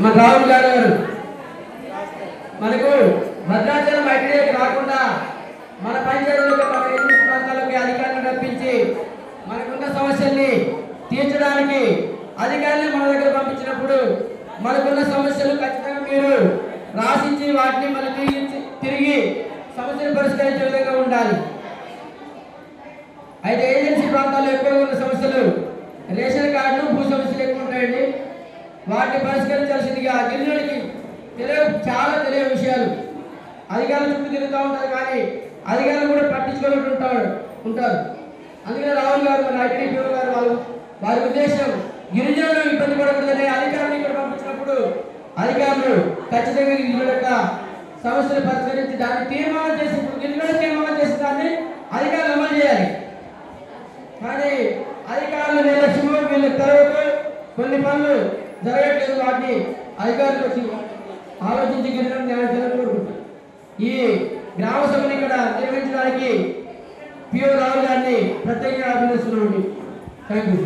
మన రాహుల్ గారు మనకు భద్రాచలం ఐటీఐకి రాకుండా మన పంచాయతీలకు మన ఎన్ని ప్రాంతాలకు అధికారులను రప్పించి మనకున్న సమస్యల్ని తీర్చడానికి అధికారులను మన దగ్గర పంపించినప్పుడు మనకున్న సమస్యలు ఖచ్చితంగా మీరు రాసించి వాటిని మళ్ళీ తిరిగి సమస్యలు పరిష్కరించే విధంగా ఉండాలి. అయితే ఏజెన్సీ ప్రాంతాల్లో ఎక్కువగా ఉన్న సమస్యలు రేషన్ కార్డులు భూ సమస్యలు ఎక్కువ ఉంటాయండి. వాటిని పరిష్కరించాల్సిందిగా గిరిజనులకి చాలా తెలియని విషయాలు అధికారులు చుట్టూ తిరుగుతూ ఉంటారు, కానీ అధికారులు కూడా పట్టించుకున్నట్టు ఉంటారు. అందుకనే రాహుల్ గారు మన ఐటీడీపీ గారు వారి ఉద్దేశం గిరిజనులు ఇబ్బంది పడకూడదని అధికారులు ఇక్కడ పంపించినప్పుడు అధికారులు ఖచ్చితంగా గిరిజనుల యొక్క సమస్యలు పరిష్కరించి దాన్ని తీర్మానం చేసి గిరిజనులు తీర్మానం చేసి దాన్ని అధికారులు అమలు చేయాలి. కానీ అధికారులు నిర్లక్ష్యము వీళ్ళ తర్వాత కొన్ని పనులు జరగట్లేదు. వాటిని అధికారులు వచ్చి ఆలోచించి గిరిజనులు న్యాయం చేయాలని కోరుకుంటారు. ఈ గ్రామ సభను ఇక్కడ నిర్వహించడానికి పిఓ రాహుల్ గారిని ప్రత్యేకంగా అభినందిస్తున్నామండి. Thank you.